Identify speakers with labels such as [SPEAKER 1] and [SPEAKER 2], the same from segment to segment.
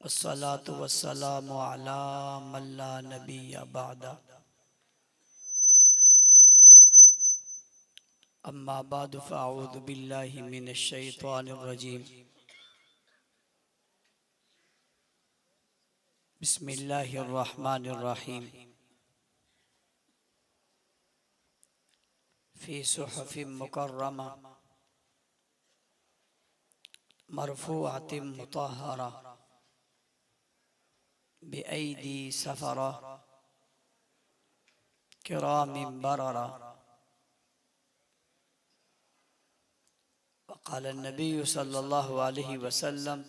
[SPEAKER 1] अस्सलातु वस्सलामु अला मन ला नबिय्य बअदा। अम्मा बअद फ़अऊज़ु बिल्लाहि मिनश शैतानिर रजीम। बिस्मिल्लाहिर रहमानिर रहीम। फ़ी सुहुफ़िन मुकर्रमा मरफ़ूअतिन मुतहहरा बिअयदी सफ़रा किरामिन बररा। वक़ाल नबी सल्लल्लाहु अलैहि वसल्लम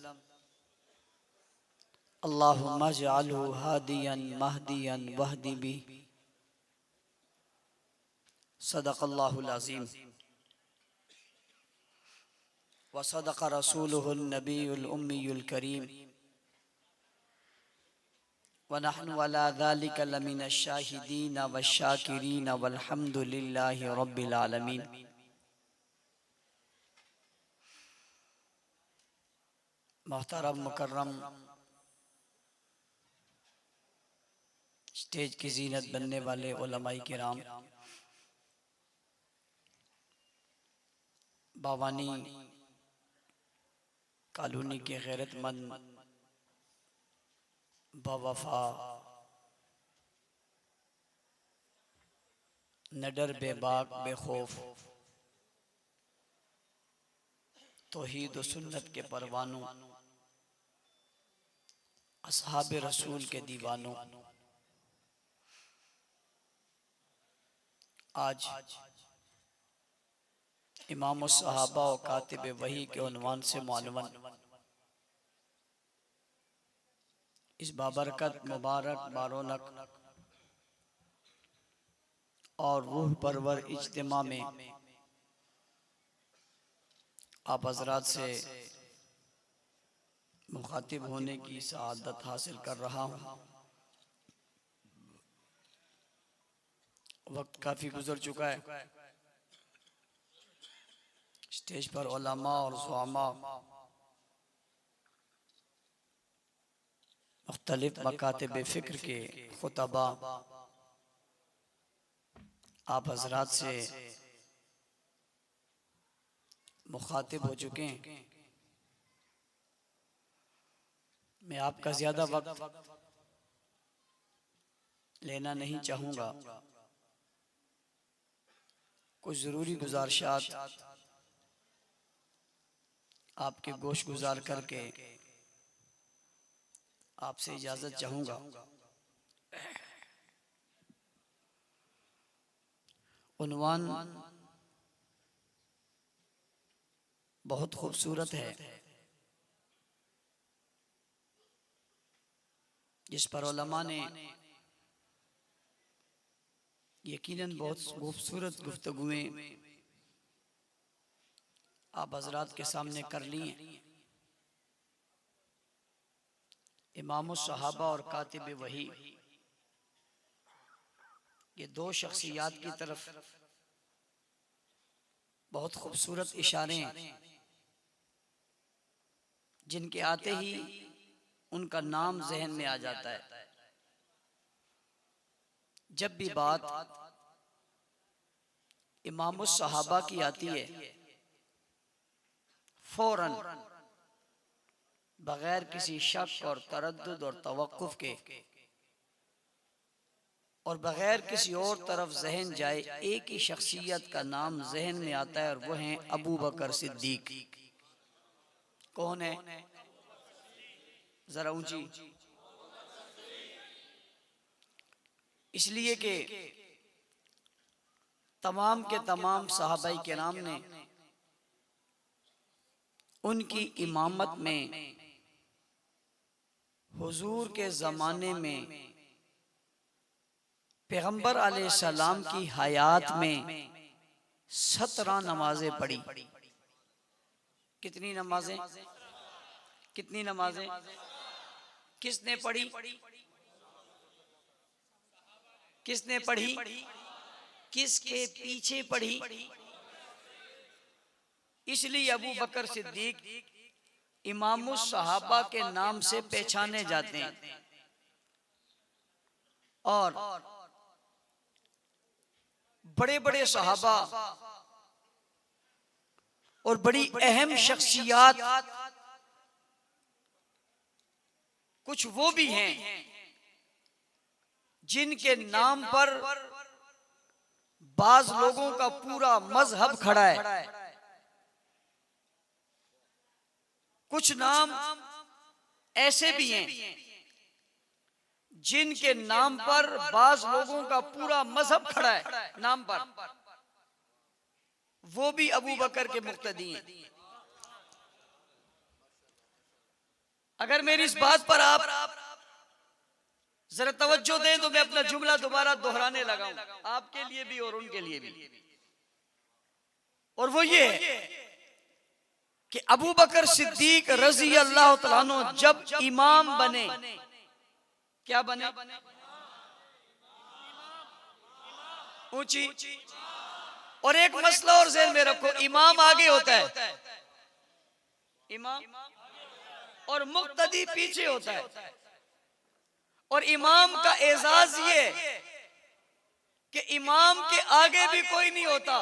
[SPEAKER 1] अल्लाहुम्मा अजअलहु हादियन महदियन वहदि बिही। सदक़ल्लाहुल अज़ीम व सदक़ रसूलुहुन नबियुल उम्मियुल करीम व नहनु अला ज़ालिका लमिनश शाहिदीन वश्शाकिरीन वल्हम्दुलिल्लाहि रब्बिल आलमीन। मोहतरम मुकर्रम स्टेज की जीनत बनने वाले उलमाए किराम, बावानी कॉलोनी के गैरतमंद बावफा नडर बेबाक बेखौफ तौहीद व सुन्नत के परवानों, असहाब रसूल के दीवानों, आज इमाम सहाबा और कातिब वही के उन्वान से मालूम इस बाबरकत मुबारक बारोनक और रूह परवर इज्तिमा में आप हज़रात से मुखातिब होने की सआदत हासिल कर रहा हूँ। वक्त काफ़ी गुजर चुका है। स्टेज पर उलमा और ज़ुआमा मुख्तलिफ मकातिब फ़िक्र के खुतबा आप हज़रात से मुखातिब हो चुके हैं। मैं आपका ज़्यादा वक्त लेना नहीं चाहूँगा। कुछ ज़रूरी गुज़ारिशात आपके गोश गुजार करके आपसे इजाज़त चाहूँगा। उन्वान बहुत खूबसूरत है, जिस पर उलमा ने यकीनन बहुत खूबसूरत गुफ्तगुएं आप हज़रात के सामने कर ली हैं। इमाम सहाबा और कातिब वही, ये दो शख्सियात की तरफ बहुत खूबसूरत इशारे जिनके आते ही उनका नाम जहन में आ जाता है। जब भी बात इमाम सहाबा की आती है, फौरन बगैर किसी शक और तरद्दुद और तवक्कुफ के और बगैर किसी और तरफ जहन जाए, एक ही शख्सियत का नाम जहन में आता है और वो हैं अबू बकर सिद्दीक। कौन है? जरा ऊंची। इसलिए कि तमाम के तमाम सहाबाई किराम ने उनकी इमामत में हुजूर के ज़माने में पैगंबर अलैहिस्सलाम की हयात में 17 नमाजें पढ़ी। कितनी नमाजें? कितनी नमाजें? किसने पढ़ी? किसने पढ़ी? किसके पीछे पढ़ी? इसलिए अबू बकर सिद्दीक इमामुस सहाबा के नाम से पहचाने जाते हैं और बड़े बड़े सहाबा और बड़ी अहम शख्सियात कुछ वो भी हैं जिनके नाम पर बाज लोगों का पूरा मजहब खड़ा है। कुछ नाम ऐसे भी हैं जिनके नाम पर बाज लोगों का पूरा मजहब खड़ा है नाम पर, वो भी अबू बकर के मुक्तदी हैं। अगर मेरी इस बात पर आप जरा तवज्जो दें तो मैं अपना जुमला दोबारा दोहराने लगा हूं, आपके लिए भी और उनके लिए भी। और वो ये है कि अबू बकर सिद्दीक रजी अल्लाह तआला अन्हु जब इमाम बने, क्या बने? ऊंची। और एक मसला और ज़हन में रखो, इमाम आगे होता है, इमाम, और मुक्तदी पीछे होता है। और इमाम का एजाज ये कि इमाम के आगे भी कोई नहीं होता,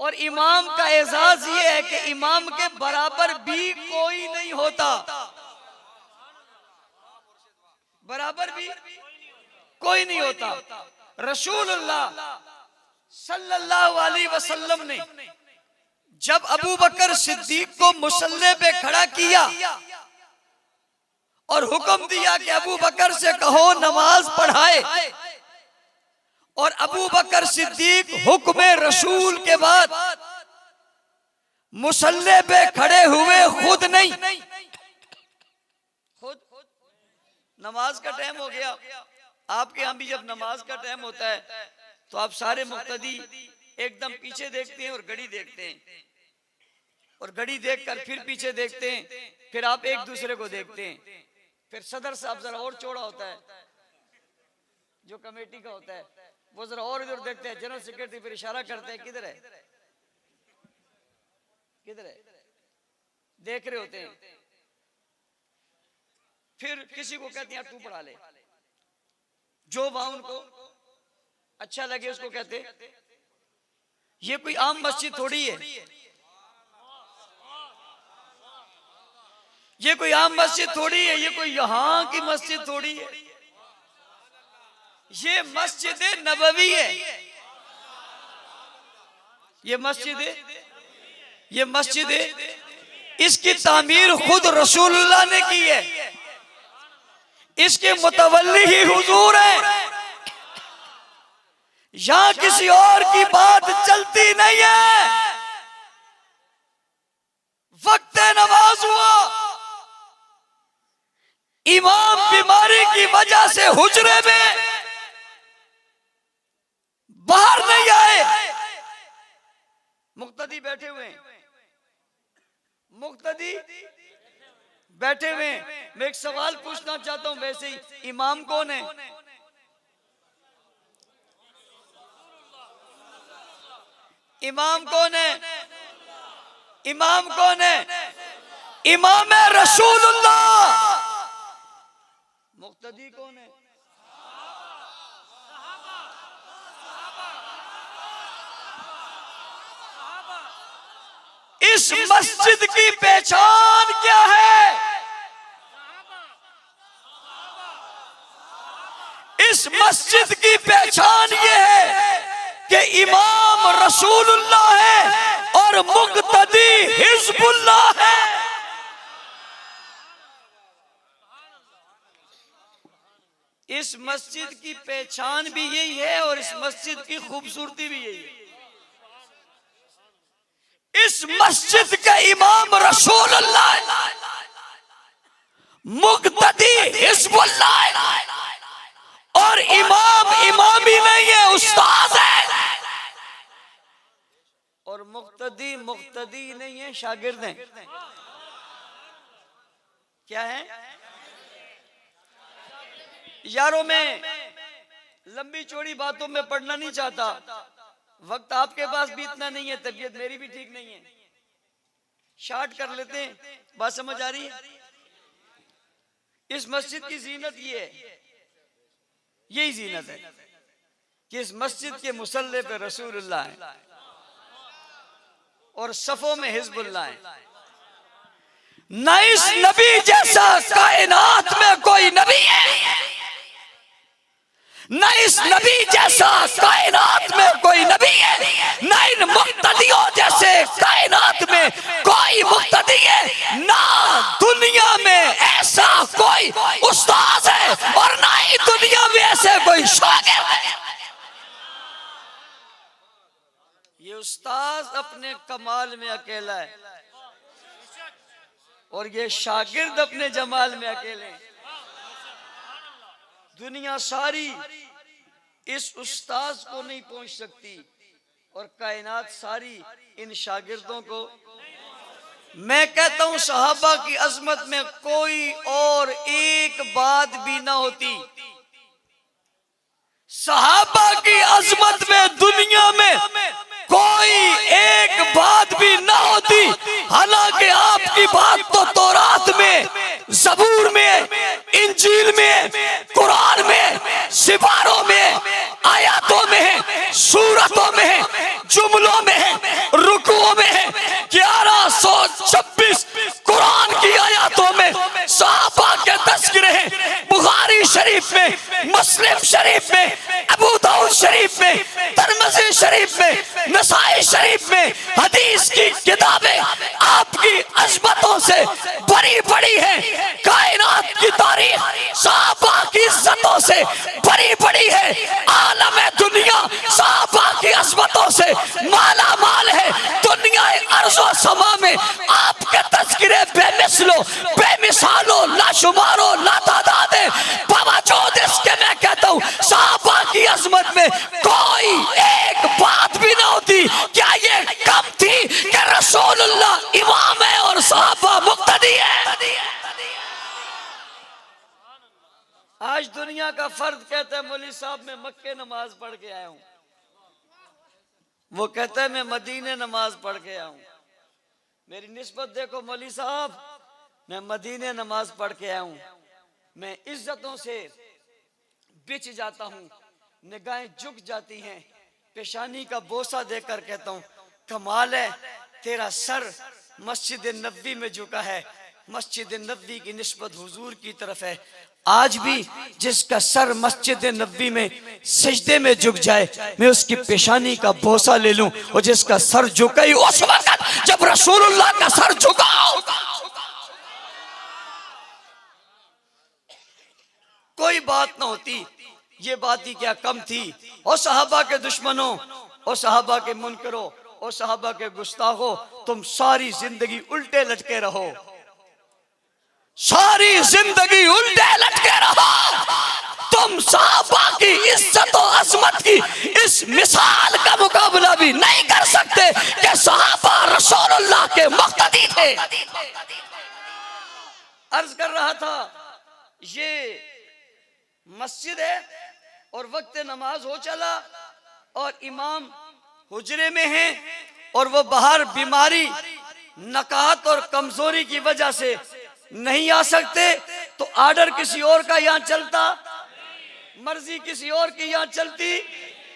[SPEAKER 1] और इमाम का एजाज ये है कि इमाम के बराबर भी कोई नहीं होता, बराबर भी कोई नहीं होता। रसूलुल्लाह सल्लल्लाहु अलैहि वसल्लम ने जब अबू बकर सिद्दीक को मुसल्ले पे खड़ा किया और हुक्म दिया कि अबू बकर से कहो नमाज पढ़ाए, और अबू बकर सिद्दीक हुक्म रसूल के बाद मुसल्ले पे खड़े हुए, खुद नहीं, खुद नमाज का टाइम हो गया। आपके यहां भी जब नमाज का टाइम होता है तो आप सारे मुक्तदी एकदम पीछे देखते हैं और घड़ी देखते हैं, और घड़ी देखकर फिर पीछे देखते हैं, फिर आप एक दूसरे को देखते हैं। फिर सदर साहब जरा और चौड़ा होता है, जो कमेटी का होता है, वो जरा और इधर देखते हैं, जनरल सेक्रेटरी फिर इशारा करते हैं किधर है, किधर है, देख रहे होते हैं। फिर किसी को कहते हैं तू पढ़ा ले, जो वहां उनको अच्छा लगे उसको कहते। ये कोई आम मस्जिद थोड़ी है, ये कोई आम मस्जिद थोड़ी है, ये कोई यहां की मस्जिद थोड़ी है, ये मस्जिद नबवी है, ये मस्जिद है, ये मस्जिद है, इसकी तामीर खुद रसूलुल्लाह ने की है, इसके मुतवल्ली ही हुजूर है। यहां किसी और की बात चलती नहीं है। वक्त नमाज हुआ, इमाम बीमारी की वजह से हुजरे में बाहर नहीं आए, मुक्तदी बैठे हुए, मुक्तदी बैठे हुए। मैं एक सवाल पूछना चाहता हूं, वैसे ही इमाम कौन है? इमाम कौन है? इमाम कौन है? इमाम है रसूलुल्लाह। मुक्तदी कौन है? इस मस्जिद की पहचान क्या है? इस मस्जिद की पहचान ये है कि इमाम रसूलुल्लाह है और मुक्तदी हिज़्बुल्लाह है। इस मस्जिद की पहचान भी यही है और इस मस्जिद की खूबसूरती भी यही है। इस मस्जिद के इमाम रसूलुल्लाह, मुक्तदी हिज़्बुल्लाह, और इमाम इमाम ही नहीं है, उस्ताद है, और मुक्तदी मुक्तदी नहीं है, शागिर्द हैं। क्या है यारों? मैं लंबी चौड़ी बातों में पढ़ना नहीं चाहता, वक्त आपके पास भी इतना नहीं है, तबीयत मेरी भी ठीक नहीं है। शार्ट कर लेते हैं, बात समझ आ रही है? इस मस्जिद की जीनत ये है, यही जीनत है कि इस मस्जिद के मुसल्ले पे रसूलुल्लाह है और सफों में हिजबुल्लाह है। न इस नबी जैसा कायनात में कोई नबी है, न इस नबी जैसा कायनात में कोई नबी है, न इन मुक्तदियों जैसे कायनात में कोई मुक्तदी है, ना दुनिया में ऐसा कोई उस्ताद है और ना ही दुनिया में ऐसे कोई शागिर्द है। ये उस्ताद अपने कमाल में अकेला है और ये शागिर्द अपने जमाल में अकेले हैं। दुनिया सारी इस उस्ताद को नहीं पहुंच सकती और कायनात सारी इन शागिर्दों को। मैं कहता हूं सहाबा की अजमत में कोई और एक बात भी ना होती, सहाबा की अजमत में दुनिया में कोई एक बात भी ना होती। हालांकि आपकी बात तो तौरात में, ज़बूर में, इंजील में, कुरान में, सिपारों में, आयातों में, सूरतों में, जुमलों में, रुकुओं में, 1126 कुरान की आयातों में सहाबा के तज़किरे हैं। बुखारी शरीफ में, मुस्लिम शरीफ में, अबू दाऊद शरीफ में, तिरमिज़ी शरीफ में, नसाई शरीफ में हदीस की किताबें आपकी अज़मतों से भरी पड़ी है। कायनात की तारीख सहाबा की इज्जतों से भरी पड़ी है। आलम दुनिया सहाबा की अज़मतों से माला माल है। दुनिया अर्ज़ो समा में आपके तज़किरे बेमिसलो, बेमिसालो, लाशुमारो, लातादाद है। बावजूद इसके मैं कहता हूँ सहाबा की अज़मत में कोई एक बात भी ना होती। क्या ये कम थी कि रसूलुल्लाह इमाम है और सहाबा मुक्तदी है? आज दुनिया का फर्द कहता है मौलवी साहब मैं मक्के नमाज पढ़ के आया हूं, वो कहता है मैं मदीने नमाज पढ़ के आया हूं। मेरी निस्बत देखो मौलवी साहब, मैं मदीने नमाज पढ़ के आया हूं। मैं इज्जतों से बिछ जाता हूं, निगाहें झुक जाती हैं, पेशानी का बोसा देकर कहता हूं कमाल है तेरा सर मस्जिद नबवी में झुका है, मस्जिद नबवी की निस्बत हुजूर की तरफ है। आज भी जिसका सर मस्जिद नबवी में सजदे में झुक जाए, मैं उसकी पेशानी का बोसा ले लूं, और जिसका सर झुका ही उस वक्त जब रसूलुल्लाह का सर झुका। कोई बात ना होती, ये बात ही क्या कम थी। और सहाबा के दुश्मनों, और सहाबा के मुनकरों, और सहाबा के गुस्ताखों, तुम सारी जिंदगी उल्टे लटके रहो, सारी जिंदगी उल्टे लटके रहो। तुम सहाबा की इज्जत और अजमत की इस मिसाल का मुकाबला भी नहीं कर सकते कि सहाबा रसूलुल्लाह के मुक्तदी थे। अर्ज कर रहा था ये मस्जिद है और वक्त नमाज हो चला और इमाम हुजरे में है और वो बाहर बीमारी, नकाहत और कमजोरी की वजह से नहीं आ सकते, तो आर्डर किसी और का यहाँ चलता, मर्जी किसी और की यहाँ चलती।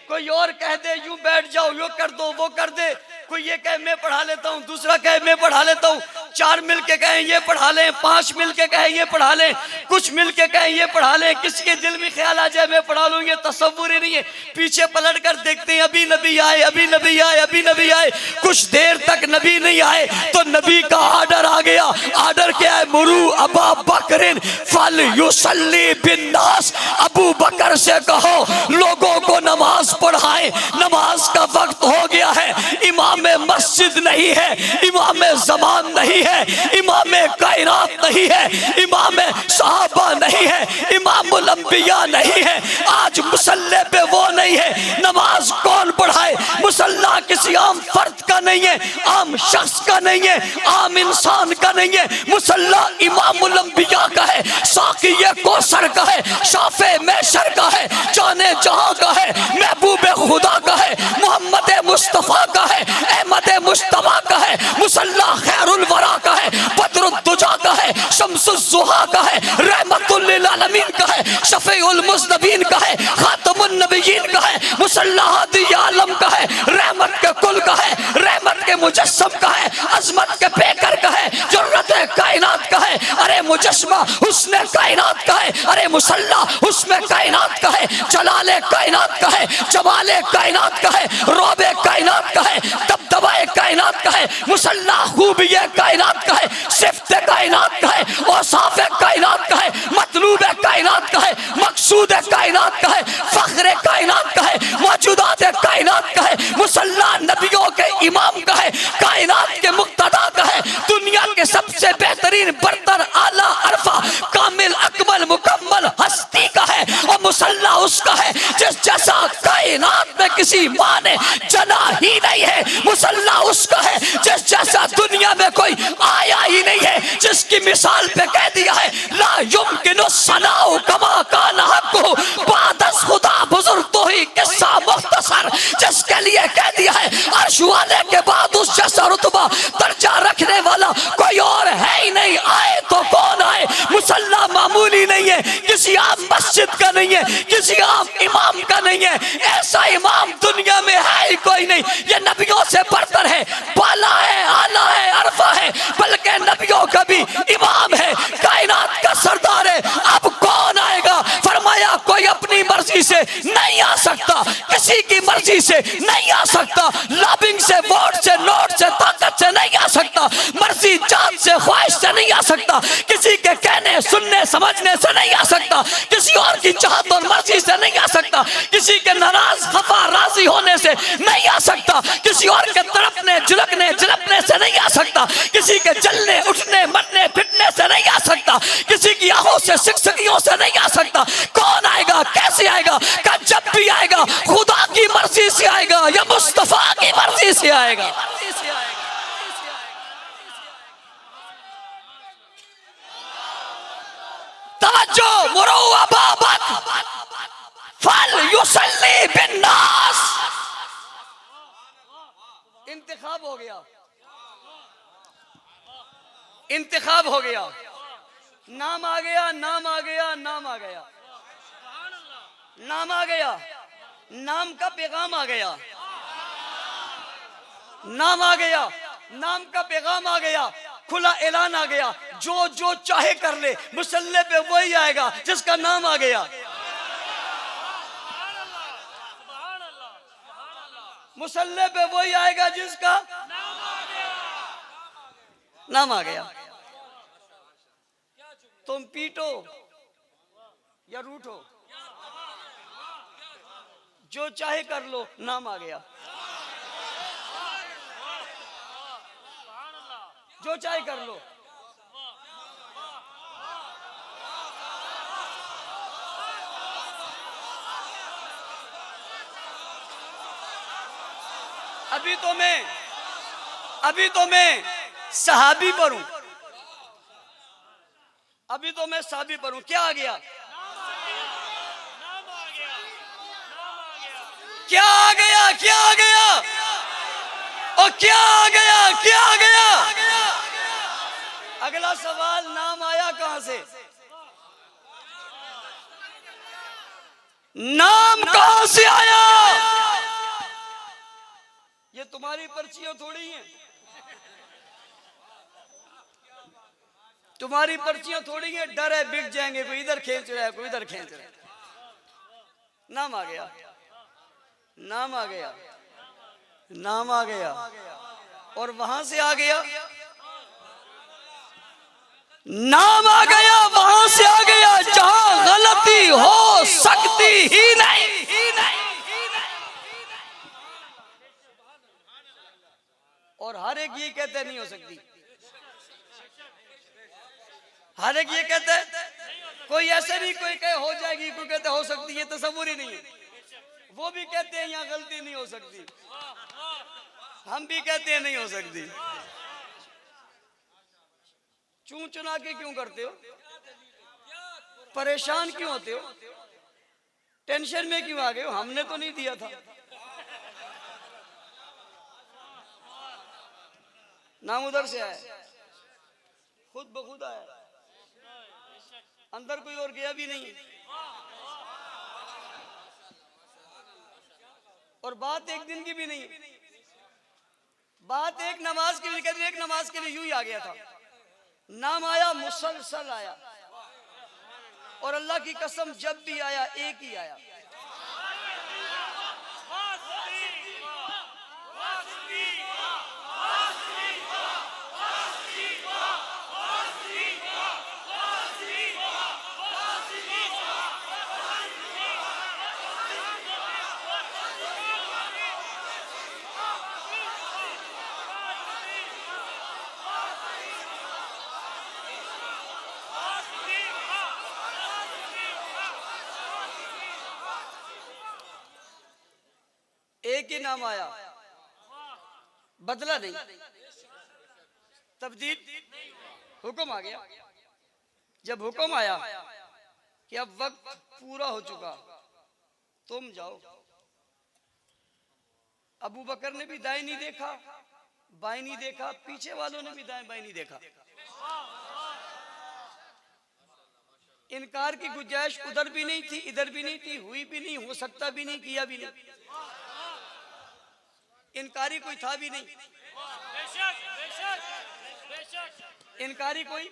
[SPEAKER 1] कोई और कह दे यूं बैठ जाओ, यूं कर दो, वो कर दे। कोई ये कहे मैं पढ़ा लेता हूँ, दूसरा कहे मैं पढ़ा लेता हूँ, 4 मिल के कहें ये पढ़ा लें, 5 मिल के कहें ये पढ़ा लें, कुछ मिल के कहें ये पढ़ा लें। किसी के दिल में ख्याल आ जाए मैं पढ़ा लूँ, ये तसव्वुर ही नहीं है। पीछे पलट कर देखते हैं अभी नबी आए, अभी नबी आए, अभी नबी आए। कुछ देर तक नबी नहीं आए तो नबी का आर्डर आ गया। आर्डर क्या है? मुरू अबा बकरिन फल युसल्ली बिन्नास। अबू बकर से कहो लोगों को नमाज पढ़ाएं, नमाज का वक्त हो गया है। इमाम मस्जिद नहीं है, इमाम ज़मान नहीं है, इमाम कायनात नहीं है, इमाम सहाबा नहीं है, इमामुल अंबिया नहीं है। आज मुसल्ले पे वो नहीं है, नमाज कौन पढ़ाए? मुसल्ला किसी आम फर्द का नहीं है, आम शख्स का नहीं है, आम इंसान का नहीं है। मुसल्ला इमामुल अंबिया का है, साक़िए कौसर का है, शाफ़े मैशर का है, जाने जहां का है, महबूब
[SPEAKER 2] हुदा का है, मोहम्मद मुस्तफ़ा का है, अहमद मुश्तबा का है, मुसल्ला खैरुल वरा का है, बदरुद्दुजा का है, शम्सुज़्ज़ुहा का है, रहमतुल लिल आलमीन का है, शफ़ीउल मुज़नबीन का है, खातमुन नबिय्यीन का है, मुसल्ला हादी आलम का है, रहमत के कुल का है, रहमत के मुजस्सम का है, अज़मत के पेकर का है, जुर्रत कायनात का है, अरे मुजस्समा हुस्न कायनात का है, अरे मुसल्ला हुस्न कायनात का है, जलाले कायनात का है, जमाले कायनात का है, रोबे कायनात का है, दबदबाए कायनात का है, मुसल्ला खूबिये कायनात का है, सिफ्त कायनात का है, औसाफ कायनात का है, मतलूब कायनात का है, मकसूद कायनात का है, फख्र कायनात का है, मौजूदात कायनात का है, मुसल्ला नबियों के इमाम का है, कायनात के मुक्तदा का है, दुनिया के सबसे बेहतरीन बरतर आला अरफा कामिल अकमल मुकम्मल हस्ती का है, और मुसल्ला उसका है जिस जैसा कायनात में किसी माँ ने जना ही नहीं है, मुसल्ला उसका है जिस जैसा दुनिया में कोई आया ही नहीं है, जिसकी मिसाल पे कह दिया है ला युमकिनु सनाउ कमा कान हक़्क़ु बादस खुदा बुजुर्ग तो ही किस्सा मुख्तसर, जिसके लिए कह दिया है अर्श वाले के बाद उस जैसा रुतबा दर्जा रखने वाला कोई और है ही नहीं, आए तो कौन आए, मुसल्ला मामूली नहीं है, किसी आम मस्जिद का नहीं है, किसी आम इमाम का नहीं है, ऐसा इमाम दुनिया में है ही कोई नहीं, ये नबियों से बढ़कर है, बाला है, आला है, अरफा है, बल्कि नबियों का भी इमाम है, कायनात का सरदार है, अब कौन आएगा, फरमाया कोई अपनी मर्जी से नहीं आ सकता, किसी की मर्जी से नहीं आ सकता, लॉबिंग से, वोट से, नोट से, ताकत से नहीं आ सकता, मर्जी जात से, ख्वाहिश से नहीं आ सकता, किसी के कहने सुनने समझने से नहीं आ सकता, किसी और की चाहत और मर्जी से नहीं आ सकता, किसी के नाराज खफा राजी होने से नहीं आ सकता, किसी और के तड़पने झुलकने झलपने से नहीं आ सकता, किसी के जलने उठने मरने फिटने से नहीं आ सकता, किसी की आहों से सिकसिकियों से नहीं आ सकता, कौन आएगा, कैसे आएगा, का जब भी आएगा खुदा की मर्जी से आएगा या मुस्तफा की मर्जी से आएगा। तवज्जो मुरो अबा बकर फल युसल्ली बिन्नास।
[SPEAKER 1] इंतखाब हो गया, इंतखाब हो गया, नाम आ गया, नाम आ गया, नाम आ गया, नाम आ गया, नाम का पैगाम आ गया, नाम आ गया, नाम का पैगाम आ गया, खुला ऐलान आ गया, जो जो चाहे कर ले, मुसल्ले पे वही आएगा जिसका नाम आ गया, मुसल्ले पे वही आएगा जिसका नाम आ गया। तुम पीटो या रूठो, जो चाहे कर लो, नाम आ गया, जो चाहे कर लो। अभी तो मैं सहाबी पर हूं, अभी तो मैं सहाबी पर हूं। क्या आ गया, क्या आ गया, क्या आ गया, और क्या आ गया, क्या आ गया। अगला सवाल, नाम आया कहां से, नाम कहां से आया। ये तुम्हारी पर्चियां थोड़ी हैं, तुम्हारी पर्चियां थोड़ी हैं, डर है बिक जाएंगे, कोई इधर खींच रहा है, कोई इधर खींच रहा है। नाम आ गया, नाम आ गया, नाम आ गया, और वहां से आ गया, नाम आ गया, वहां से आ गया जहां गलती हो सकती ही नहीं। और हर एक ये कहते नहीं हो सकती, हर एक ये कहते है, कोई ऐसे नहीं, कोई कहे हो जाएगी, कोई कहते हो सकती है, तस्वुर ही नहीं है। वो भी कहते हैं यहाँ गलती नहीं हो सकती, हम भी कहते हैं नहीं हो सकती। चूं चुना के क्यों करते हो, परेशान क्यों होते हो, टेंशन में क्यों आ गए हो, हमने तो नहीं दिया था। नाम उधर से आया, खुद बखुद आया, अंदर कोई और गया भी नहीं। और बात एक दिन की भी नहीं, बात एक नमाज के लिए, एक नमाज के लिए यूं ही आ गया था। नाम आया, मुसलसल आया, और अल्लाह की कसम जब भी आया एक ही आया। एक ही नाम आया, बदला नहीं, तब्दील। हुक्म आ गया। जब हुक्म आया कि अब वक्त पूरा हो चुका, तुम जाओ। अबू बकर ने भी दाएं नहीं देखा, बाएं नहीं देखा, पीछे वालों ने भी दाएं बाएं नहीं देखा। इनकार की गुंजाइश उधर भी नहीं थी, इधर भी नहीं थी, हुई भी नहीं, हो सकता भी नहीं, किया भी नहीं। इनकारी कोई था भी नहीं, इनकारी कोई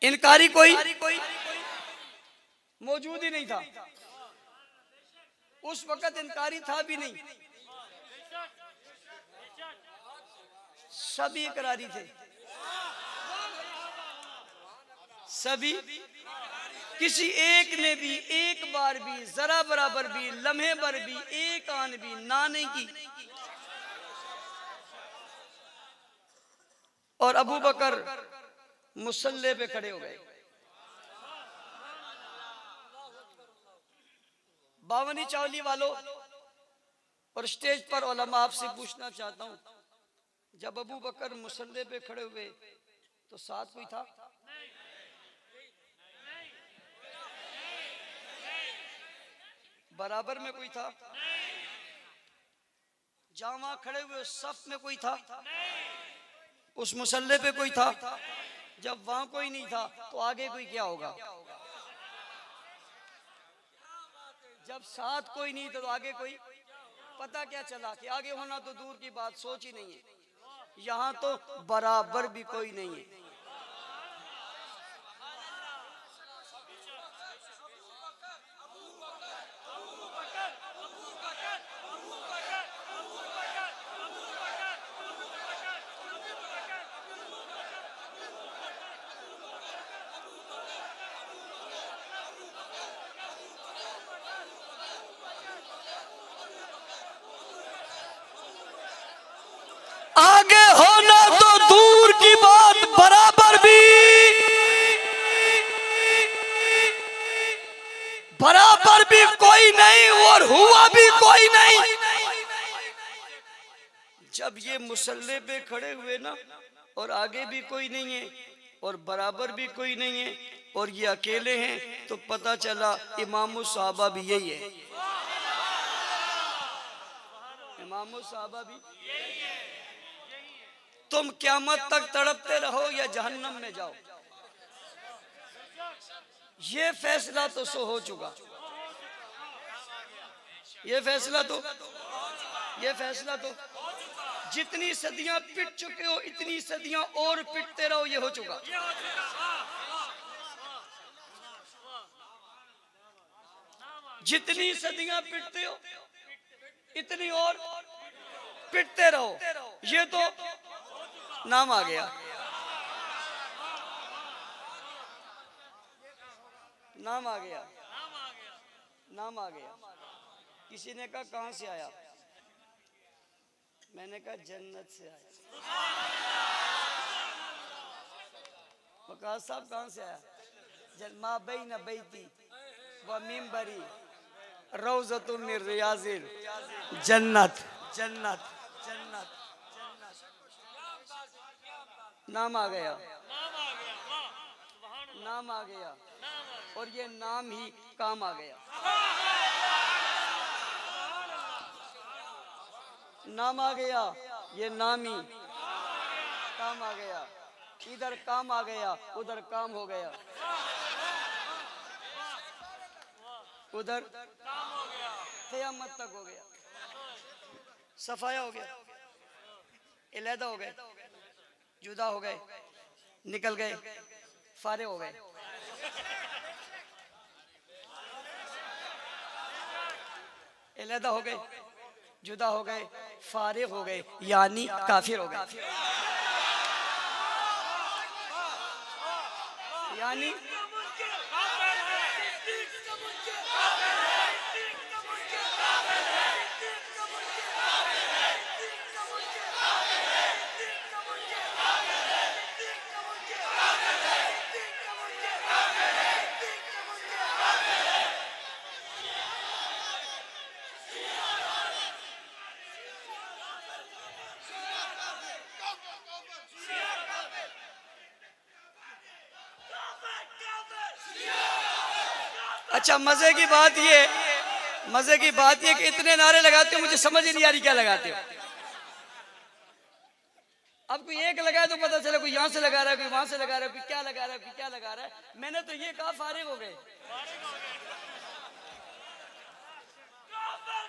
[SPEAKER 1] इनकारी कोई मौजूद ही नहीं था। उस वक्त इनकारी था भी नहीं, सभी इकरारी थे, सभी। किसी एक ने भी एक बार भी, जरा बराबर भी, लम्हे भर भी, एक आन भी ना नहीं की। और अबू बकर मुसल्ले पे खड़े हो गए। 52 चावली वालों और स्टेज पर उलमा, आपसे पूछना चाहता हूं, जब अबू बकर मुसल्ले पे खड़े हुए तो साथ कोई था? बराबर में कोई था? जहां वहां खड़े हुए उस सफ में कोई था? उस मुसल्ले पे कोई था? जब वहां कोई नहीं था तो आगे कोई क्या होगा? जब साथ कोई नहीं था तो आगे कोई, पता क्या चला कि आगे होना तो दूर की बात, सोच ही नहीं है। यहां तो बराबर भी कोई नहीं है। आगे होना तो दूर की बात, बराबर भी कोई नहीं, और हुआ भी कोई नहीं। जब ये मुसल्ले पे खड़े हुए ना, और आगे भी कोई नहीं है और बराबर भी कोई नहीं है और ये अकेले हैं, तो पता चला इमाम साहबा भी यही है। इमाम साहबा भी। तुम क़यामत तक तड़पते रहो या जहन्नम में जाओ, ये फैसला तो सो हो चुका। ये फैसला तो जितनी सदियां पिट चुके हो, इतनी सदियां और पिटते रहो, ये हो चुका। जितनी सदियां पिटते हो, इतनी और पिटते रहो, ये तो नाम आ गया। नाम आ गया, नाम आ गया। किसी ने कहा कहां से आया? मैंने कहा जन्नत से आया। वकास साहब कहां से आया? मा बैन बैती व मिंबरी रौज़तुम मिन रियाज़िल जन्नत। जन्नत जन्नत नाम आ गया, नाम आ गया, और ये नाम ही काम आ गया। नाम आ गया, ये नामी काम आ गया, इधर काम आ गया, उधर काम हो गया, उधर क़यामत तक हो गया, सफाया हो गया, इलादा हो गए, जुदा हो गए, निकल गए, फारे हो गए। इलादा हो गए, जुदा हो गए, फारिग हो गए, यानी काफिर हो गए। यानी अच्छा, मजे की बात ये कि इतने नारे लगाते हो, मुझे समझ ही नहीं आ रही क्या लगाते हो। अब कोई एक लगाए तो पता चले कोई यहाँ से लगा रहा है, कोई वहां से लगा रहा है, कोई क्या लगा रहा है, कोई क्या लगा रहा है। मैंने तो ये कहा फारिग हो गए।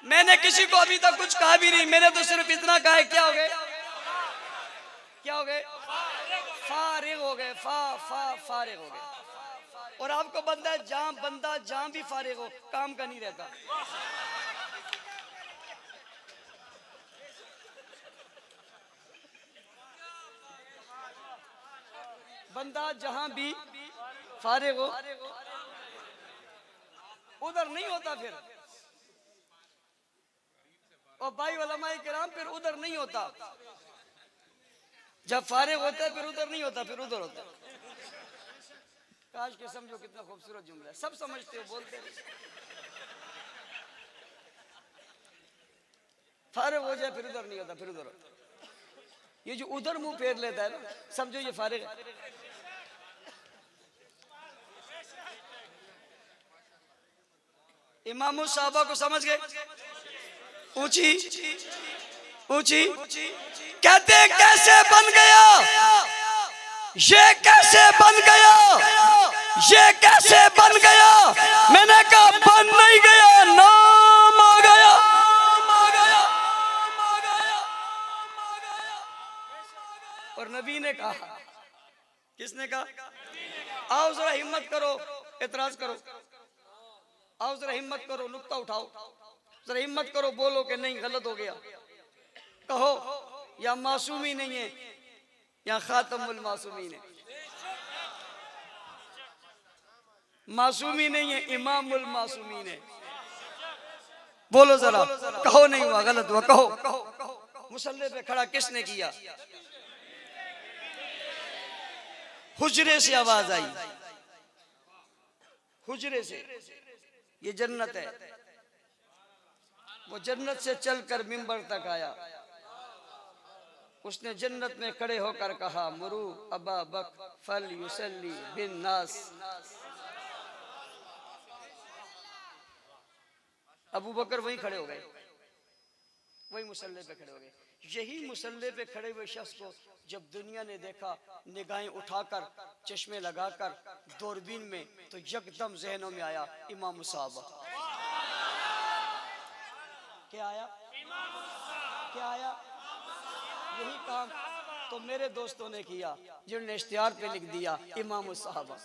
[SPEAKER 1] मैंने किसी को अभी तक कुछ कहा भी नहीं, मैंने तो सिर्फ इतना कहा है, क्या हो गए, क्या हो गए, फारिग हो गए, फारिग हो गए। और आपको बंदा जहां भी फारिग हो, काम का नहीं रहता। बंदा जहां भी फारिग हो, उधर नहीं होता फिर। और भाई उलमाए किराम, फिर उधर नहीं होता। जब फारिग होता है फिर उधर नहीं होता, फिर उधर होता है। काश के समझो कितना खूबसूरत जुमला है, सब समझते हो, बोलते हो। फारिग हो जाए फिर उधर नहीं होता, फिर उधर होता। ये जो उधर मुंह फेर लेता है ना, समझो ये फारिग है। इमाम साहबा को समझ गए, ऊंची ऊंची कहते कैसे बन गया, ये कैसे बन गया, ये कैसे बन गया। मैंने कहा बन नहीं गया, नाम आ गया। और नबी ने कहा, किसने कहा, आओ जरा हिम्मत करो, एतराज करो, आओ जरा हिम्मत करो, नुक्ता उठाओ, जरा हिम्मत करो, बोलो कि नहीं गलत हो गया। कहो या मासूमी नहीं है या खातमुल मासूमीन है। मासूमी नहीं है, इमामुल मासूमीन है। बोलो जरा, कहो नहीं हुआ, गलत हुआ, कहो। मुसल्ले पे खड़ा किसने किया? हुजरे से आवाज आई, हुजरे से। ये जन्नत है। वो जन्नत से चलकर मिंबर तक आया। उसने जन्नत में खड़े होकर कहा, मुरू अबा बक फल युसल्ली बिन नास। अबू बकर वहीं खड़े हो गए, वही मुसल्ले पे खड़े हो गए। यही मुसल्ले पे खड़े हुए शख्स को जब दुनिया ने देखा, निगाहें उठाकर, चश्मे लगाकर, दूरबीन में, तो यकदम जहनों में आया इमाम साहब। क्या आया? क्या आया? यही काम तो मेरे दोस्तों ने किया, जिन्होंने इश्तिहार पे लिख दिया इमाम साहब।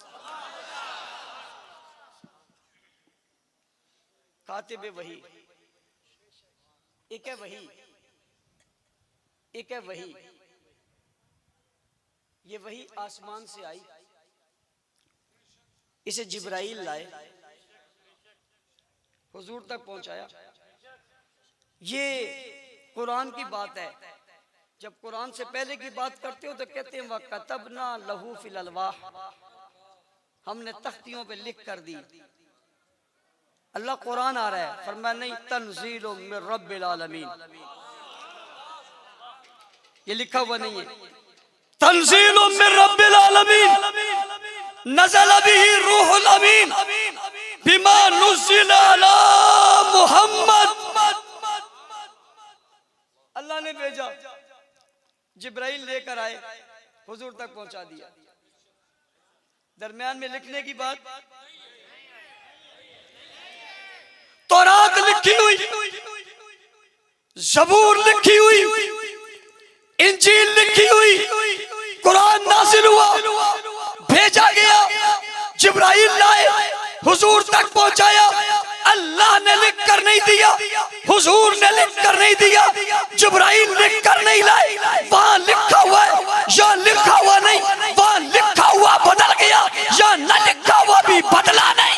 [SPEAKER 1] कातिब वही, एक है वही, एक है वही। ये वही आसमान से आई, इसे जिब्राइल लाए, हुजूर तक पहुंचाया। ये कुरान की बात है। जब कुरान से पहले की बात करते हो तो कहते हैं वकतबना लहू फिल अलवाह, हमने तख्तियों पे लिख कर दी। अल्लाह कुरान आ रहा है, फरमाया नहीं तंजीलुम मिर रब्बिल आलमीन, ये लिखा हुआ नहीं है। तंजीलुम मिर रब्बिल आलमीन नज़ल बिही रूहुल अमीन बिमा नुज़िल अला मुहम्मद। अल्लाह अल्लाह ने भेजा, जिब्राइल लेकर आए, हुजूर तक पहुंचा दिया। दरमियान में लिखने की बात, तौरात लिखी हुई, ज़बूर लिखी हुई, इंजील लिखी हुई, कुरान नाज़िल हुआ, भेजा गया, जिब्राइल लाए, हुजूर तक पहुंचाया। अल्लाह ने लिख कर नहीं दिया, हुजूर ने लिख कर नहीं दिया, जिब्राइल लिख कर नहीं लाए। वहां लिखा हुआ है या लिखा हुआ नहीं, वहां लिखा हुआ बदल गया या न लिखा हुआ भी बदला नहीं।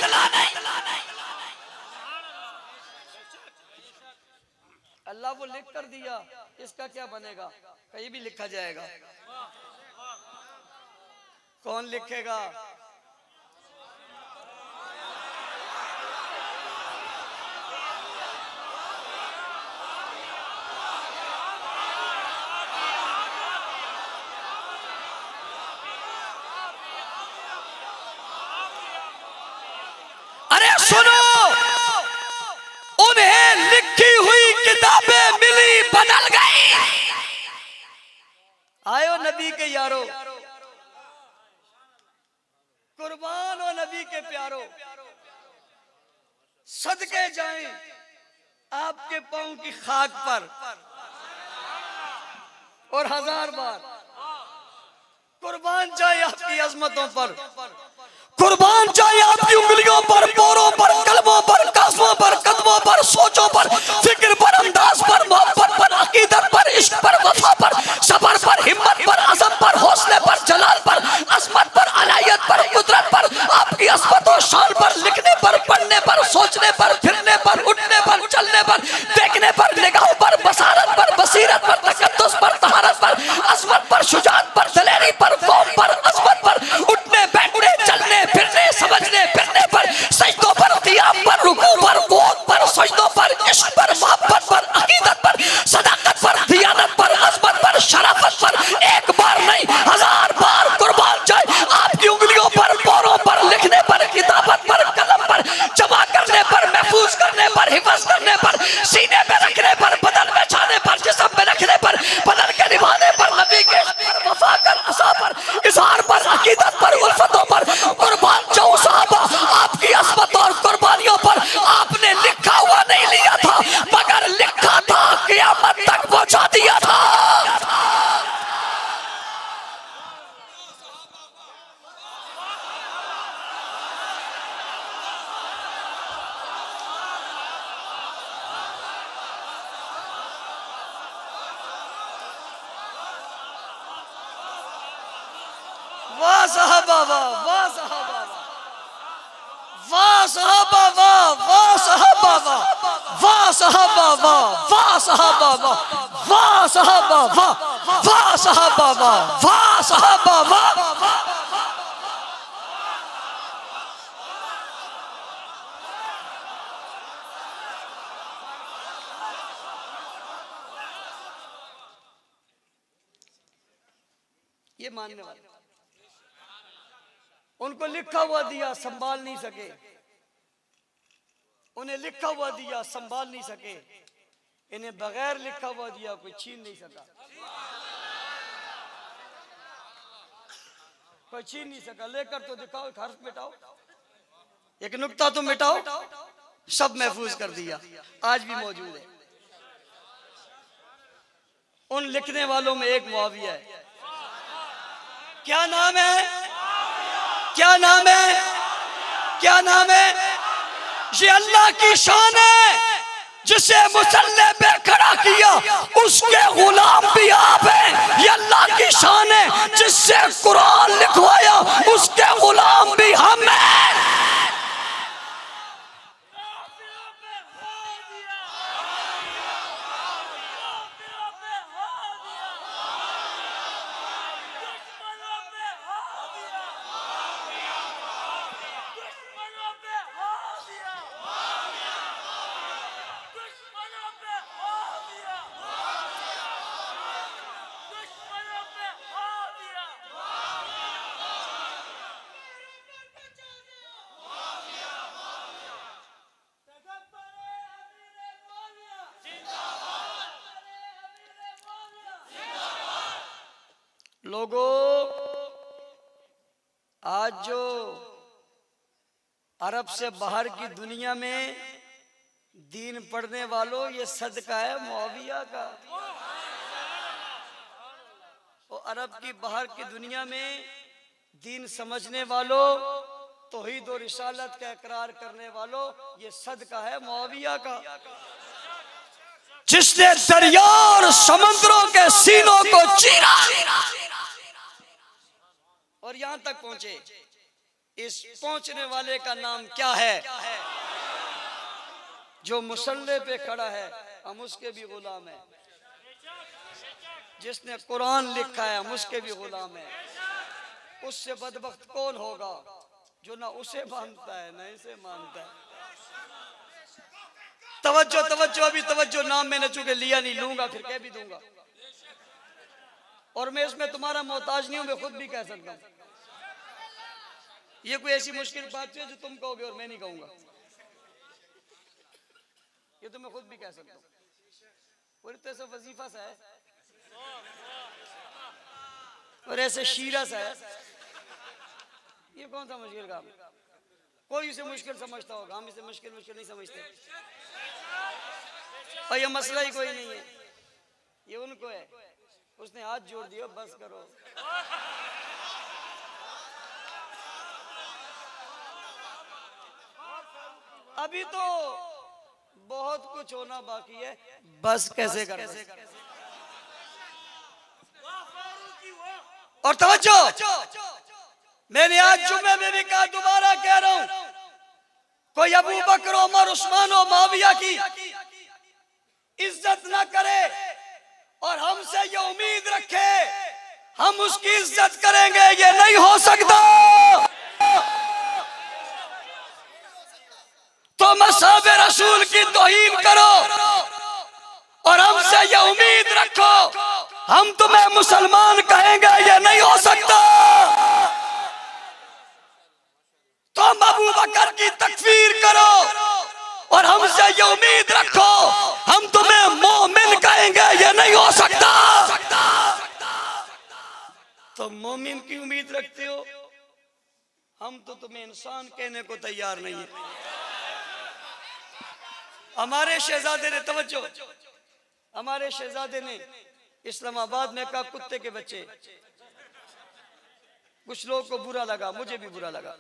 [SPEAKER 1] अल्लाह वो लिख कर दिया, इसका क्या बनेगा? कहीं भी लिखा जाएगा। कौन लिखेगा? अरे सुनो, उन्हें लिखी हुई किताबें मिली, बदल गई। आयो नबी के यारो, कुर्बान हो नबी के प्यारो, सदके जाएं आपके पांव की खाक पर, और 1000 बार कुर्बान जाए आपकी अजमतों पर, कुर्बान जाए आपकी उंगलियों पर, पोरों पर, कलमों पर, कासमों पर, कदमों पर, सोचों पर, फिक्र पर, अंदाज पर, मोहब्बत पर, अकीदत पर, इश्क पर, वफा पर, सबर पर, हिम्मत पर, अज़म पर, हौसले पर, जलाल पर, असमत पर, अलायत पर, कुदरत पर, आपकी असमत और शान पर, लिखने पर, पढ़ने पर, सोचने पर, फिरने पर, उठने पर, चलने पर, देखने पर, निगाहों पर, बसारत पर, बसीरत पर, तकद्दुस पर, तहारत पर, असमत पर, शुजाअत पर, दलेरी पर, कौम पर, असमत पर, उठने बैठने चलने फिरने समझने फिरने पर, सजदों पर, क़ियाम पर, रुकू पर, क़ुऊद पर, सजदों पर, इश्क पर, मोहब्बत पर, अकीदत पर, सदाकत पर, दियानत पर, अज़मत पर, शराफत पर, एक बार नहीं 1000 बार कुर्बान जाए आपकी उंगलियों पर, पोरों पर, लिखने पर, किताबत पर, कलम पर, जमा करने पर, महफूज करने पर, हिफाज करने पर, सीने में रखने पर, बदन में छाने पर, जिस्म में रखने पर, बदन के निभाने पर, नबी के पर, वफा कर, असा पर, इज़हार पर, अकीदत पर, उल्फतों पर कुर्बान जाऊं साहबा। आपकी असमत और कुर्बानियों पर आपने लिखा हुआ नहीं लिया था, मगर लिखा था, क़यामत तक पहुंचा दिया था। वाह साहबा वाह, वाह साहबा वाह, वाह साहबा वाह, वाह साहबा वाह, वाह साहबा वाह, वाह साहबा वाह, वाह साहबा वाह, वाह साहबा वाह, वाह साहबा वाह। ये मानने वाले, उनको लिखा हुआ दिया, संभाल नहीं सके, उन्हें लिखा हुआ दिया, संभाल नहीं सके, इन्हें बगैर लिखा हुआ दिया कोई छीन नहीं सका, कोई छीन नहीं सका। लेकर तो दिखाओ, एक हर्फ मिटाओ, एक नुक्ता तो मिटाओ, सब महफूज कर दिया, आज भी मौजूद है। उन लिखने वालों में एक मुआविया है। क्या नाम है? क्या नाम है? क्या नाम है? ये अल्लाह की शान है, जिसे मुसल्ले पे खड़ा किया उसके गुलाम भी आप हैं। ये अल्लाह की शान है, जिससे कुरान लिखवाया उसके गुलाम भी हम हैं। लोगों, आज जो अरब से बाहर की दुनिया में दीन पढ़ने वालों, ये सदका है मुआविया का। और अरब की बाहर की दुनिया में दीन समझने वालों, तौहीद और रिसालत का इकरार करने वालों, ये सदका है मुआविया का, जिसने दरिया और समुद्रों के सीनों को चीरा और यहां तक पहुंचे। इस पहुंचने वाले का नाम क्या है? जो मुसल्ले पे खड़ा है हम उसके भी गुलाम हैं, जिसने कुरान लिखा है हम उसके भी गुलाम हैं। उससे बदबख्त कौन होगा जो ना उसे मानता है ना इसे मानता है। तवज्जो तवज्जो, अभी तवज्जो, नाम मैंने चूंकि लिया नहीं, लूंगा फिर कह भी दूंगा। और मैं इसमें तुम्हारा मोहताज नहीं हूं, मैं खुद भी कह सकता हूं। ये कोई ऐसी मुश्किल बात है जो तुम कहोगे और मैं नहीं कहूंगा, ये तो मैं खुद भी कह सकता हूं। और तो ऐसा वजीफा सा है और ऐसे शीरा सा है, ये कौन सा मुश्किल काम? कोई इसे मुश्किल समझता होगा, हम इसे मुश्किल नहीं समझते। और ये मसला ही कोई नहीं है, ये उनको है। उसने हाथ जोड़ दिया, बस करो। अभी तो बहुत कुछ होना बाकी है, बस कैसे कर। और तवज्जो, मैंने आज जुम्मे में भी कहा, दोबारा कह रहा हूं, कोई अबू बकर, उमर, उस्मान और मुआविया की इज्जत ना करे और हमसे ये उम्मीद रखे हम उसकी इज्जत करेंगे, ये नहीं हो सकता। तो मसाब रसूल की तौहीन करो और हमसे ये उम्मीद रखो हम तुम्हें मुसलमान कहेंगे, ये नहीं हो सकता। तुम अबू बकर की तकफीर करो और हमसे ये उम्मीद रखो हम तुम्हें मोमिन कहेंगे, ये नहीं हो सकता। तो मोमिन की उम्मीद रखते हो, हम तो तुम्हें इंसान कहने को तैयार नहीं है। हमारे शहजादे ने, तवज्जो, हमारे शहजादे ने इस्लामाबाद में कहा कुत्ते के बच्चे। कुछ लोगों को बुरा लगा, मुझे भी बुरा लगा,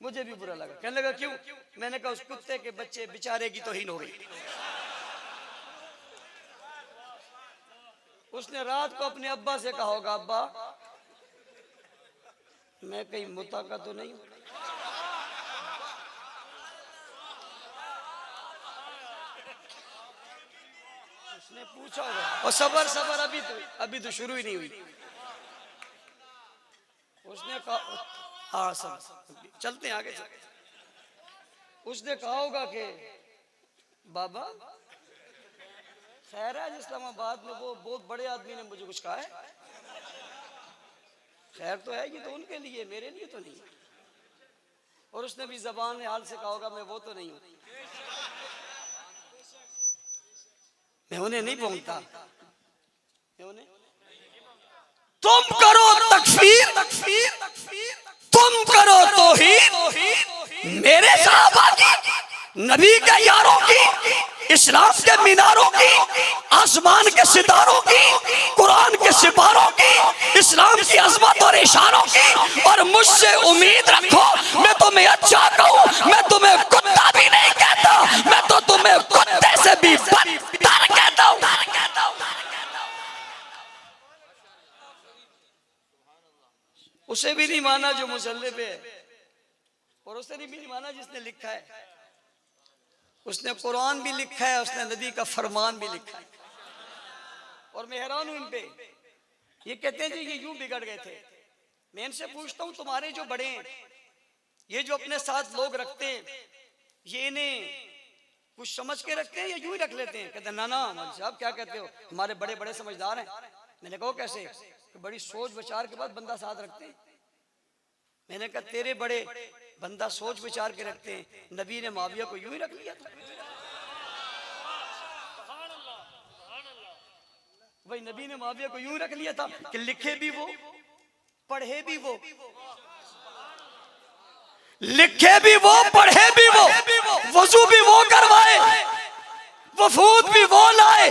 [SPEAKER 1] मुझे भी बुरा लगा। कहने लगा क्यों? मैंने कहा उस कुत्ते के बच्चे बेचारे की तौहीन हो गई। उसने रात को अपने अब्बा से कहा होगा, अब्बा मैं कहीं मुताका तो नहीं हूं? उसने पूछा होगा। और सबर सबर, अभी तो शुरू ही नहीं हुई। उसने कहा, हाँ सब चलते हैं आगे चलते। उसने कहा होगा कि बाबा खैर है, इस्लामाबाद में वो बहुत बड़े आदमी ने मुझे कुछ कहा है, खैर तो है, ये तो उनके लिए, मेरे लिए तो नहीं। और उसने भी जबान हाल से कहा होगा, मैं वो तो नहीं हूं, मैं उन्हें नहीं बोलता, मैं उन्हें। तुम करो तकफीर, तुम करो तौहीद मेरे सहाबा की, नबी के यारों की, इस्लाम के मीनारों की, आसमान के सितारों की, कुरान के सिपारों की, इस्लाम की अजमत और इशारों की। और मुझसे उम्मीद रखो मैं तुम्हें अच्छा कहूं, मैं तुम्हें कुत्ता भी नहीं कहता, मैं तो तुम्हें कुत्ते से भी बदतर कहता हूं। उसे भी नहीं माना जो मुसल्ले पे है, और उसे भी नहीं माना जिसने लिखा है। उसने कुरान भी लिखा है, उसने नबी का फरमान भी लिखा है। और मैं हैरान हूं इन पे, ये कहते हैं जी ये यूं बिगड़ गए थे। मैं इनसे पूछता हूं, तुम्हारे जो बड़े हैं, ये जो अपने साथ लोग रखते हैं, ये इन्हें कुछ समझ के रखते हैं या यूं ही रख लेते हैं? कहते हैं ना ना मौलवी साहब क्या कहते हो, हमारे बड़े बड़े समझदार हैं। मैंने कहा कैसे? कि बड़ी सोच विचार के बाद बंदा साथ रखते हैं। मैंने कहा तेरे बड़े बंदा सोच विचार के रखते हैं, नबी ने मुआविया को यूं ही रख लिया था। भाई नबी ने मुआविया को यूं रख लिया था कि लिखे भी वो, पढ़े भी वो, लिखे भी वो, पढ़े भी वो, वजू भी वो करवाए, वफूद भी वो लाए,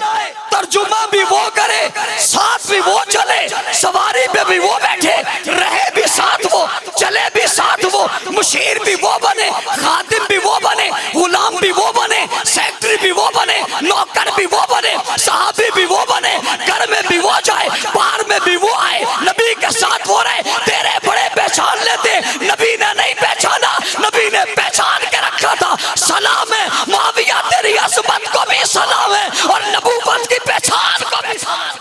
[SPEAKER 1] तर्जुमा भी वो करे, साथ भी वो चले, सवारी पे भी वो बैठे, रहे भी साथ वो, चले भी साथ वो, मुशीर भी वो बने, खातिम भी वो बने, गुलाम भी वो बने, सेक्रेटरी भी वो बने, नौकर भी वो बने, साहबी भी वो बने, घर में भी वो जाए, बाहर में भी वो आए, नबी के साथ वो रहे। तेरे बड़े पहचान लेते, नबी ने नहीं पहचाना, नबी ने पहचान के रखा था। सलाम है मुआविया, तेरी अज़मत को भी सलाम है और नबूवत की पहचान को भी सलाम।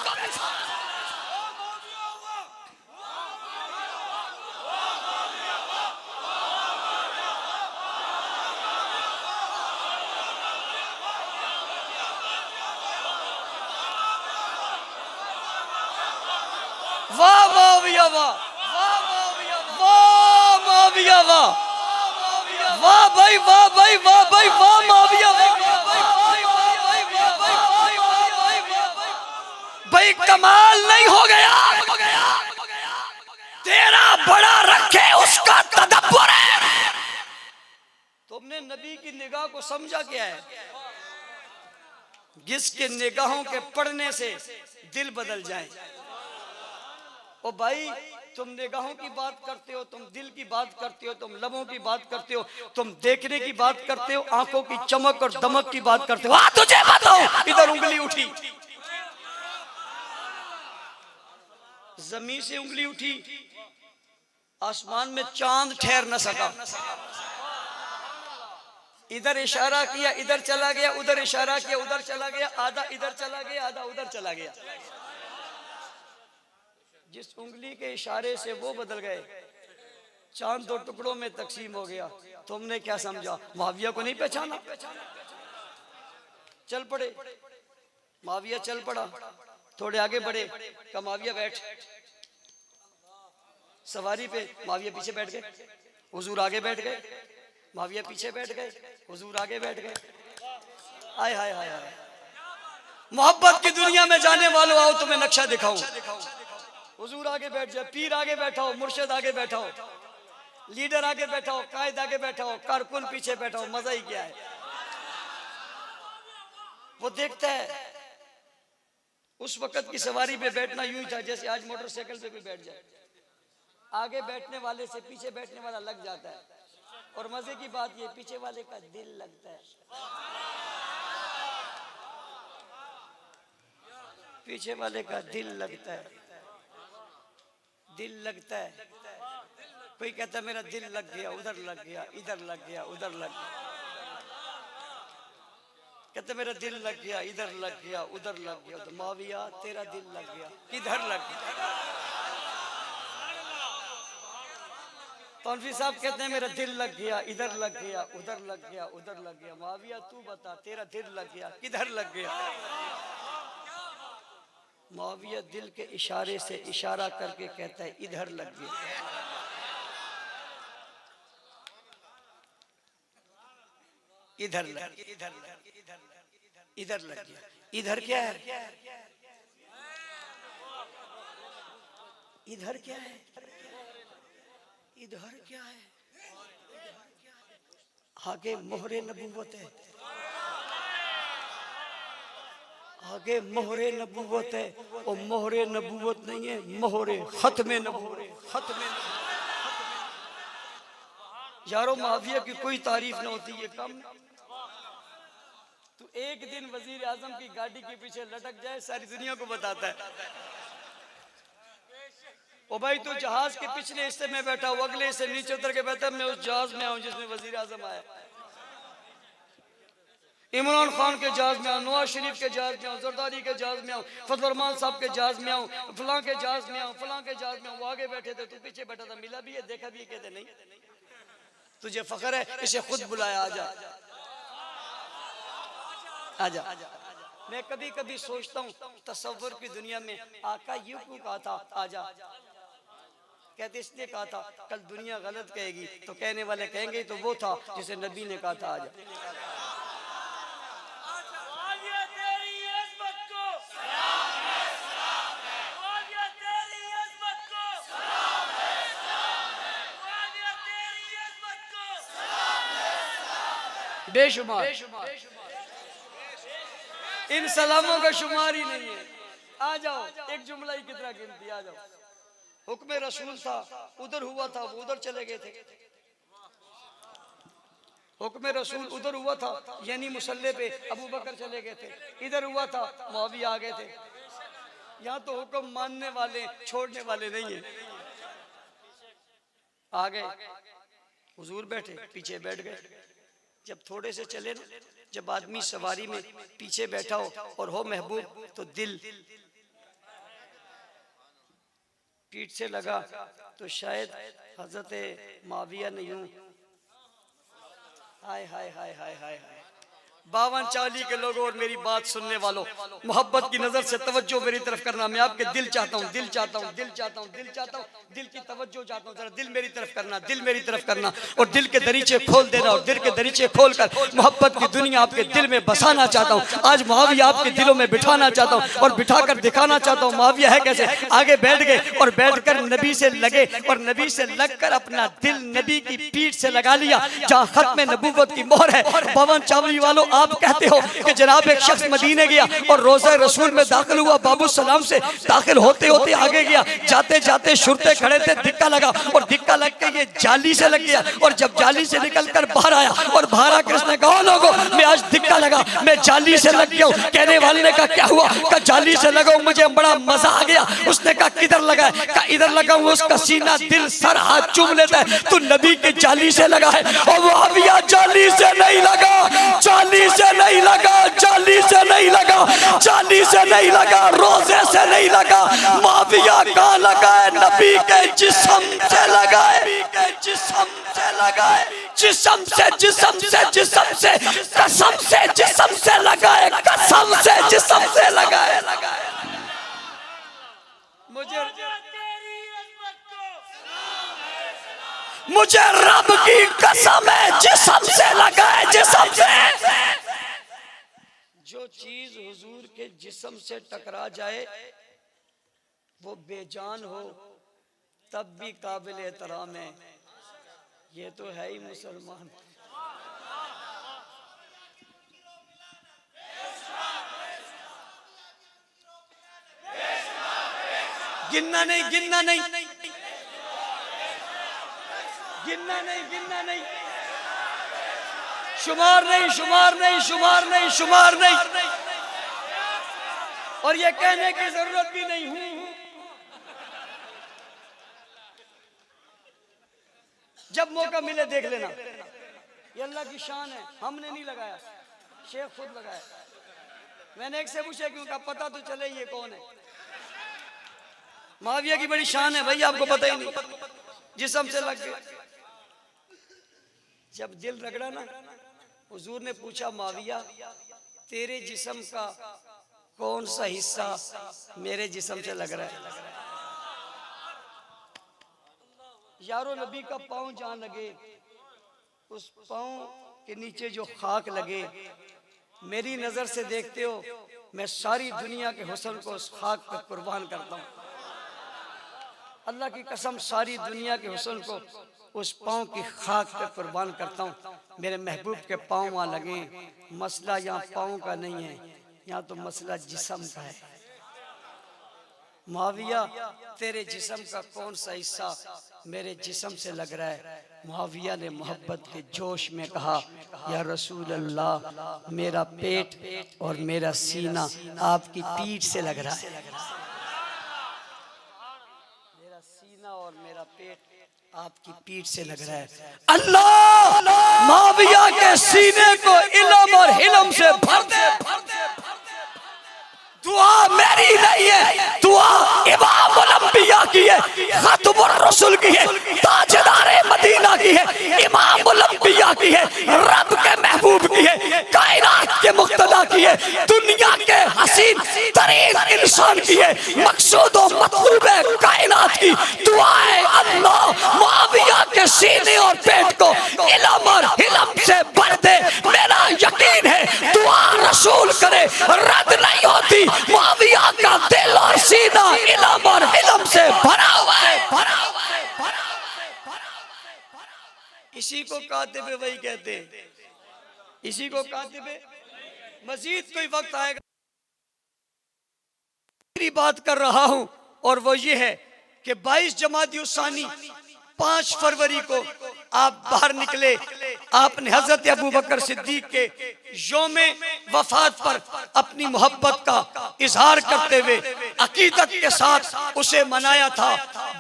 [SPEAKER 1] वाह मुआविया वाह, वाह मुआविया वाह, वाह भाई, वाह भाई, वाह भाई, वाह मुआविया वाह। भाई कमाल नहीं हो गया, तेरा बड़ा रखे उसका तदब्बर है। तुमने नबी की निगाह को समझा क्या है? जिसके निगाहों के पढ़ने से दिल बदल जाए। ओ भाई, तुम निगाहों की बात करते हो, तुम दिल की बात करते हो, तुम लबों की बात करते हो, तुम देखने की बात करते हो, आंखों की चमक और दमक की बात करते हो। हाँ, तुझे बताओ, इधर उंगली उठी, जमीन से उंगली उठी, आसमान में चांद ठहर न सका। इधर इशारा किया, इधर चला गया, उधर इशारा किया, उधर चला गया, आधा इधर चला गया, आधा उधर चला गया। जिस उंगली के इशारे से वो बदल गए, चांद दो टुकड़ों में तकसीम हो गया। तुमने क्या समझा? मुआविया को नहीं पहचाना? चल पड़े, मुआविया चल पड़ा, थोड़े आगे बढ़े, कहा मुआविया बैठ। सवारी पे मुआविया पीछे बैठ गए, हुजूर आगे बैठ गए, मुआविया पीछे बैठ गए, हुजूर आगे बैठ गए। आय हाय हाय हाय, मोहब्बत की दुनिया में जाने वालों, आओ तुम्हें नक्शा दिखाऊं। हुजूर आगे बैठ जाए, पीर आगे बैठा हो, मुर्शिद आगे बैठा हो, लीडर आगे बैठा हो, कायद आगे बैठा हो, कारकुन पीछे बैठा हो, मजा ही क्या है। वो देखता है उस वक्त की सवारी पे बैठना यूं ही था जैसे आज मोटरसाइकिल पे भी बैठ जाए, आगे बैठने वाले से पीछे बैठने वाला लग जाता है। और मजे की बात ये, पीछे वाले का दिल लगता है, पीछे वाले का दिल लगता है, दिल लगता है। कोई कहता मेरा दिल लग गया, उधर लग गया, इधर लग गया, उधर लग गया। कहते मेरा दिल लग गया, इधर लग गया, उधर लग गया। तो मुआविया तेरा दिल लग गया, किधर लग गया? तौफीक साहब कहते हैं मेरा दिल लग गया, इधर लग गया, उधर लग गया, उधर लग गया। मुआविया तू बता, तेरा दिल लग गया, किधर लग गया? मुआविया दिल के इशारे से इशारा करके कहता है इधर लग गया। इधर लग, इधर लग, इधर लग गया। इधर क्या है? इधर क्या है? इधर क्या है? आगे मोहरे नबूवत है, आगे मोहरे नबूवत है। और मोहरे नबूवत नहीं है, मोहरे खत्मे नबूवत, खत्मे। यारो मुआविया की कोई तारीफ ना होती, ये कम। तू एक दिन वजीर आजम की गाड़ी के पीछे लटक जाए, सारी दुनिया को बताता है ओ भाई तू जहाज के पिछले हिस्से में बैठा हूँ, अगले हिस्से नीचे उतर के बैठा, मैं उस जहाज में आऊँ जिसमें वजीर आजम आया। इमरान खान के जहाज में आऊँ, नवाज शरीफ के जहाज में आऊँ, जरदारी के जहाज में आऊँ, फजल रहमान साहब के जहाज में आऊँ, फलां के जहाज में आऊँ, फलां के जहाज में आऊँ। वो आगे बैठे थे, तू पीछे बैठा था, मिला भी है, देखा भी है? कहते नहीं। तुझे फख्र है, इसे खुद बुलाया, आजा आजा। मैं कभी कभी सोचता हूँ तसव्वुर की दुनिया में आका यूं क्यों कहा था आजा? कहते इसलिए कहा था कल दुनिया गलत कहेगी तो कहने वाले कहेंगे तो वो था जिसे नबी ने कहा था आजा। बेशुमार। इन सलामों का शुमार ही नहीं है। आ जाओ, एक जुमला ही कितना गिनती, आ जाओ। हुक्म रसूल था, उधर हुआ था, वो उधर चले गए थे। हुक्म रसूल उधर हुआ था, यानी मुसल्ले पे अबू बकर चले गए थे। इधर हुआ था, मुआविया आ गए थे। यहाँ तो हुक्म मानने वाले, छोड़ने वाले नहीं है। आ गए, हुजूर बैठे, पीछे बैठ गए। जब थोड़े से चले ना, जब आदमी सवारी में पीछे बैठा हो और हो महबूब, तो दिल पीठ से लगा, तो शायद हजरत माविया ने यूं, हाय हाय हाय हाय हाय हाय। 52 के लोगों और मेरी बात सुनने वालों, मोहब्बत की नजर से तवज्जो मेरी तरफ करना। मैं आपके दिल चाहता हूँ, दिल चाहता हूँ, दिल चाहता हूँ, दिल चाहता हूँ, दिल की तवज्जो चाहता हूँ। जरा दिल मेरी तरफ करना, दिल मेरी तरफ करना, और दिल के दरीचे खोल देना, और दिल के दरीचे खोल कर मोहब्बत की दुनिया आपके दिल में बसाना चाहता हूँ। आज मुआविया आपके दिलों में बिठाना चाहता हूँ और बिठा कर दिखाना चाहता हूँ मुआविया है कैसे। आगे बैठ गए और बैठकर नबी से लगे, और नबी से लगकर अपना दिल नबी की पीठ से लगा लिया जहाँ खत्म नबूवत की मोहर है। 52 वालों, आप कहते हो कि जनाब एक शख्स मदीने गया और रोज़ा रसूल में दाखिल हुआ, बाबू सलाम से दाखिल होते होते आगे गया, जाते जाते शुरते खड़े थे, धिक्का लगा, और धिक्का लग के ये जाली से लग गया, और जब जाली से निकल कर बाहर आया, और बाहर आकर उसने कहा, लोगों मैं आज धिक्का लगा, मैं जाली से लग गया हूँ। कहने वाले ने कहा क्या हुआ? कहा जाली से लगा हूँ, मुझे बड़ा मजा आ गया। उसने कहा किधर लगा है? कहा इधर लगा हूँ। उसका सीना, दिल, सर, हाथ चूम लेता है, तू नबी के जाली से लगा है। और मुआविया जाली से नहीं लगा, जाली से नहीं लगा, जाली से नहीं लगा, जाली से नहीं लगा, रोजे से नहीं लगा। मुआविया कहाँ लगा है? नबी के जिस्म से लगा है, जिस्म से लगा है, जिस्म से, जिस्म से, जिस्म से, कसम से जिस्म से लगा है, कसम से जिस्म से लगा है। मुझे रब की कसम है, जिस्म से लगा है, जिस्म से। जो चीज हुजूर के जिस्म से टकरा जाए वो बेजान हो तब भी काबिल एहतराम है। ये तो है ही मुसलमान। गिनना नहीं, गिनना नहीं, गिनना नहीं, गिनना नहीं, शुमार नहीं, शुमार नहीं, शुमार नहीं, शुमार नहीं। और ये कहने की जरूरत भी नहीं हूं। जब मौका मिले देख लेना, ये अल्लाह की शान है, हमने नहीं लगाया, शेख खुद लगाया। मैंने एक से पूछा क्यों? कहा पता तो चले ये कौन है। मुआविया की बड़ी शान है भाई, आपको पता ही नहीं, जिस्म से लग गए। जब दिल रगड़ा ना, हुजूर ने पूछा मुआविया तेरे जिस्म का कौन सा हिस्सा मेरे जिस्म से लग रहा है? यारो नबी का पाँव जहाँ लगे, उस पाँव के नीचे जो खाक लगे, मेरी नजर से देखते हो मैं सारी दुनिया के हुस्न को उस खाक पर कुर्बान करता हूँ। अल्लाह की कसम, सारी दुनिया के हुस्न को उस पाँव की खाक पे कुर्बान करता हूँ। मेरे महबूब के पाँव वहाँ लगे। मसला यहाँ पाँव का नहीं है, यहाँ तो मसला जिस्म का है। मुआविया तेरे जिस्म का कौन सा हिस्सा मेरे जिस्म से लग रहा है? मुआविया ने मोहब्बत के जोश में कहा, या रसूल अल्लाह मेरा पेट और मेरा सीना आपकी पीठ से लग रहा है। मेरा सीना और मेरा पेट आपकी पीठ से लग रहा है। अल्लाह मुआविया के सीने को इल्म और हिलम से भर दे। दुआ मेरी नहीं है, दुआ इमामुल अंबिया की है, खातमुर रसूल की है, ताजदारे मदीना की है, इमामुल अंबिया की है, रब के महबूब की है, कायनात के मुक्तदा की है, दुनिया के हसीन तरीन इंसान की है, मकसूद और मतलूब है कायनात की। दुआए अल्लाह मुआविया के सीने और पेट को इल्म और हिलम से भर दे। मेरा यकीन है दुआ रसूल करे रद्द नहीं होती। मुआविया का दिल और सीना इल्म और हिलम से भरा हुआ है, भरा हुआ है, भरा हुआ है। इसी को कातिब वही कहते हैं। इसी को कातिबे मजीद कोई वक्त आएगा बात कर रहा हूं, और वो ये है कि 22 जमादियुस्सानी 5 फरवरी को आप बाहर निकले। आपने हजरत अबू बकर सिद्दीक के योमे वफात पर अपनी मोहब्बत का इजहार करते हुए अकीदत के साथ उसे मनाया था।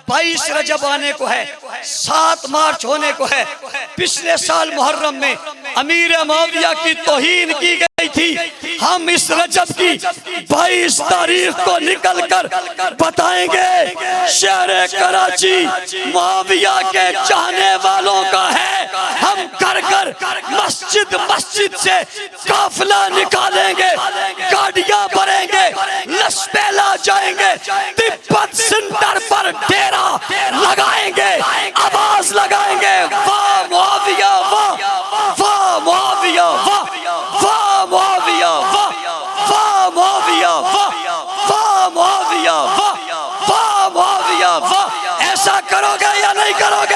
[SPEAKER 1] 22 रजब आने को है, 7 मार्च होने को है। पिछले साल मुहर्रम में अमीर मुआविया की तौहीन की गई थी। हम इस रजब की 22 तारीख को निकल कर बताएंगे शहर कराची मुआविया के चाहने वालों का है। हम घर घर मस्जिद मस्जिद से काफिला निकालेंगे, गाड़ियां भरेंगे, लसपेला जाएंगे, तिब्बत सेंटर पर डेरा लगाएंगे, आवाज लगाएंगे, वाह मुआविया वाह, वाह मुआविया वाह, वाह मुआविया वाह, वाह मुआविया वाह, वाह मुआविया वाह, वाह मुआविया वाह। ऐसा करोगे या नहीं करोगे?